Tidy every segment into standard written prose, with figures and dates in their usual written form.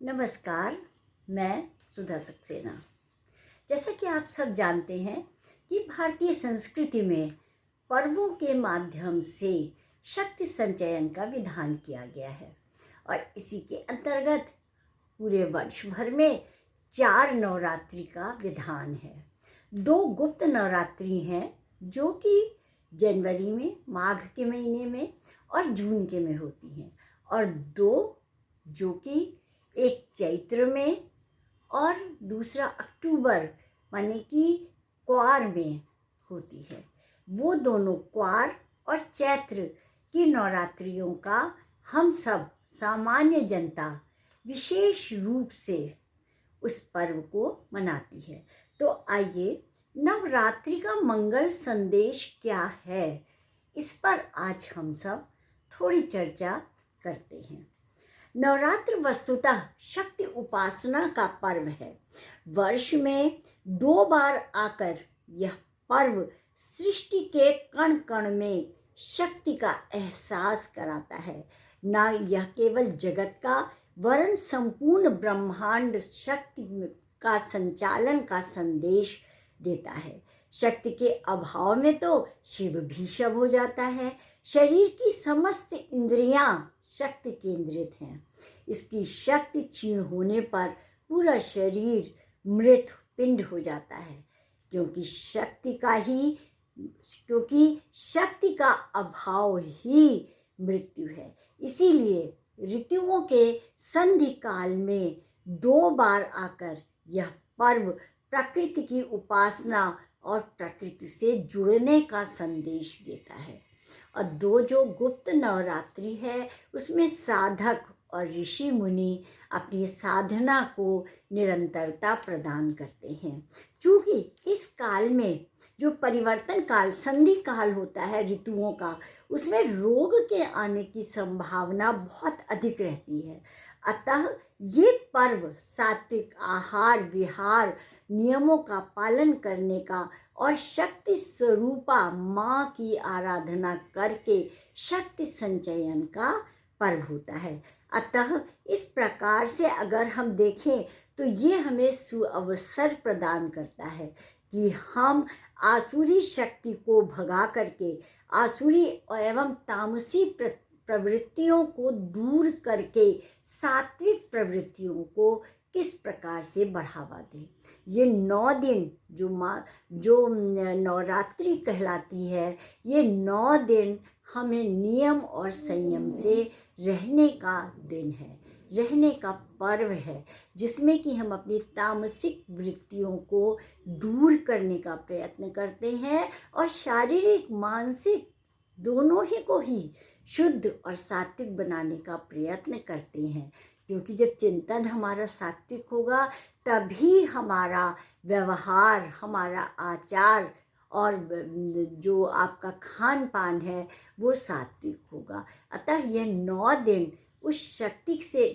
नमस्कार, मैं सुधा सक्सेना। जैसा कि आप सब जानते हैं कि भारतीय संस्कृति में पर्वों के माध्यम से शक्ति संचयन का विधान किया गया है और इसी के अंतर्गत पूरे वर्ष भर में 4 नवरात्रि का विधान है। 2 गुप्त नवरात्रि हैं जो कि जनवरी में, माघ के महीने में और जून के में होती हैं, और 2 जो कि एक चैत्र में और दूसरा अक्टूबर माने कि क्वार में होती है। वो दोनों क्वार और चैत्र की नवरात्रियों का हम सब सामान्य जनता विशेष रूप से उस पर्व को मनाती है। तो आइए, नवरात्रि का मंगल संदेश क्या है, इस पर आज हम सब थोड़ी चर्चा करते हैं। नवरात्र वस्तुतः शक्ति उपासना का पर्व है। वर्ष में 2 बार आकर यह पर्व सृष्टि के कण कण में शक्ति का एहसास कराता है। न यह केवल जगत का वरन संपूर्ण ब्रह्मांड शक्ति का संचालन का संदेश देता है। शक्ति के अभाव में तो शिव भी शव हो जाता है। शरीर की समस्त इंद्रियां शक्ति केंद्रित हैं। इसकी शक्ति क्षीण होने पर पूरा शरीर मृत पिंड हो जाता है, क्योंकि शक्ति का अभाव ही मृत्यु है। इसीलिए ऋतुओं के संधि काल में 2 बार आकर यह पर्व प्रकृति की उपासना और प्रकृति से जुड़ने का संदेश देता है। और 2 जो गुप्त नवरात्रि है उसमें साधक और ऋषि मुनि अपनी साधना को निरंतरता प्रदान करते हैं। चूँकि इस काल में जो परिवर्तन काल, संधि काल होता है ऋतुओं का, उसमें रोग के आने की संभावना बहुत अधिक रहती है। अतः ये पर्व सात्विक आहार विहार नियमों का पालन करने का और शक्ति स्वरूपा माँ की आराधना करके शक्ति संचयन का पर्व होता है। अतः इस प्रकार से अगर हम देखें तो ये हमें सुअवसर प्रदान करता है कि हम आसुरी शक्ति को भगा करके आसुरी एवं तामसी प्रवृत्तियों को दूर करके सात्विक प्रवृत्तियों को किस प्रकार से बढ़ावा दें। ये 9 दिन जो नवरात्रि कहलाती है, ये 9 दिन हमें नियम और संयम से रहने का दिन है, रहने का पर्व है, जिसमें कि हम अपनी तामसिक वृत्तियों को दूर करने का प्रयत्न करते हैं और शारीरिक मानसिक दोनों ही को ही शुद्ध और सात्विक बनाने का प्रयत्न करते हैं। क्योंकि जब चिंतन हमारा सात्विक होगा तभी हमारा व्यवहार, हमारा आचार और जो आपका खान पान है वो सात्विक होगा। अतः यह 9 दिन उस शक्ति से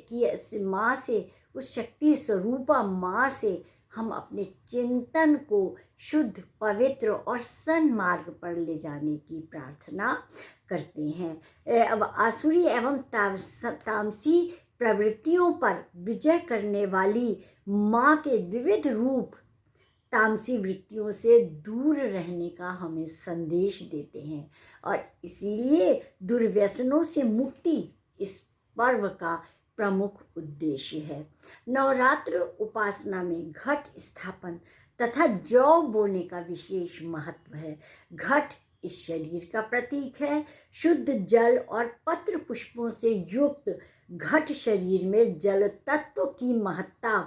उस शक्ति स्वरूपा माँ से हम अपने चिंतन को शुद्ध, पवित्र और सन्मार्ग पर ले जाने की प्रार्थना करते हैं। अब आसुरी एवं तामसी प्रवृत्तियों पर विजय करने वाली माँ के विविध रूप तामसी वृत्तियों से दूर रहने का हमें संदेश देते हैं और इसीलिए दुर्व्यसनों से मुक्ति इस पर्व का प्रमुख उद्देश्य है। नवरात्र उपासना में घट स्थापन तथा जौ बोने का विशेष महत्व है। घट इस शरीर का प्रतीक है। शुद्ध जल और पत्र पुष्पों से युक्त घट शरीर में जल तत्व की महत्ता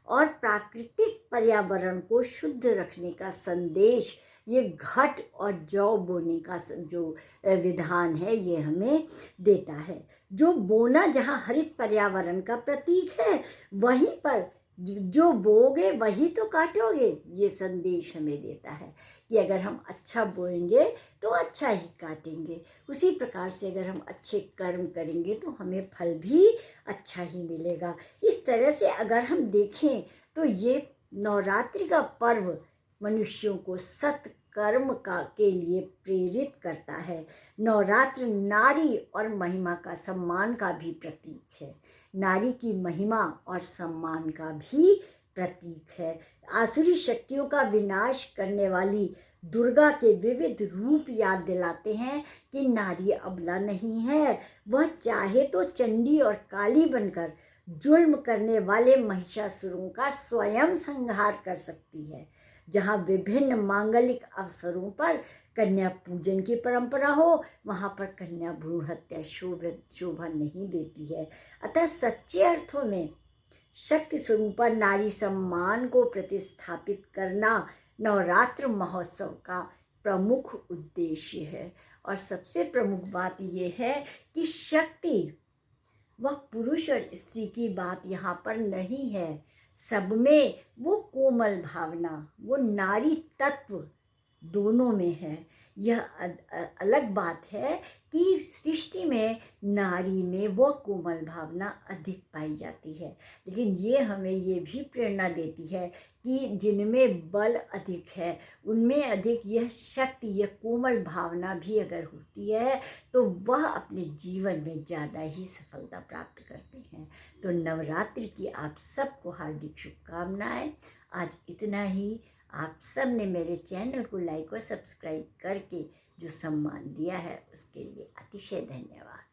और प्राकृतिक पर्यावरण को शुद्ध रखने का संदेश ये घट और जौ बोने का जो विधान है ये हमें देता है। जो बोना जहाँ हरित पर्यावरण का प्रतीक है, वहीं पर जो बोगे वही तो काटोगे, ये संदेश हमें देता है कि अगर हम अच्छा बोएंगे तो अच्छा ही काटेंगे। उसी प्रकार से अगर हम अच्छे कर्म करेंगे तो हमें फल भी अच्छा ही मिलेगा। इस तरह से अगर हम देखें तो ये नवरात्रि का पर्व मनुष्यों को सत्कर्म के लिए प्रेरित करता है। नवरात्र नारी और महिमा का सम्मान का भी प्रतीक है। नारी की महिमा और सम्मान का भी प्रतीक है। आसुरी शक्तियों का विनाश करने वाली दुर्गा के विविध रूप याद दिलाते हैं कि नारी अबला नहीं है। वह चाहे तो चंडी और काली बनकर जुल्म करने वाले महिषासुरों का स्वयं संहार कर सकती है। जहाँ विभिन्न मांगलिक अवसरों पर कन्या पूजन की परंपरा हो, वहाँ पर कन्या भ्रूण हत्या शोभा नहीं देती है। अतः सच्चे अर्थों में शक्ति स्वरूपा नारी सम्मान को प्रतिस्थापित करना नवरात्र महोत्सव का प्रमुख उद्देश्य है। और सबसे प्रमुख बात यह है कि शक्ति वह पुरुष और स्त्री की बात यहाँ पर नहीं है। सब में वो कोमल भावना, वो नारी तत्व दोनों में है। यह अलग बात है कि सृष्टि में नारी में वह कोमल भावना अधिक पाई जाती है, लेकिन ये हमें ये भी प्रेरणा देती है कि जिनमें बल अधिक है उनमें अधिक यह शक्ति, यह कोमल भावना भी अगर होती है तो वह अपने जीवन में ज़्यादा ही सफलता प्राप्त करते हैं। तो नवरात्रि की आप सबको हार्दिक शुभकामनाएं। आज इतना ही। आप सब ने मेरे चैनल को लाइक और सब्सक्राइब करके जो सम्मान दिया है उसके लिए अतिशय धन्यवाद।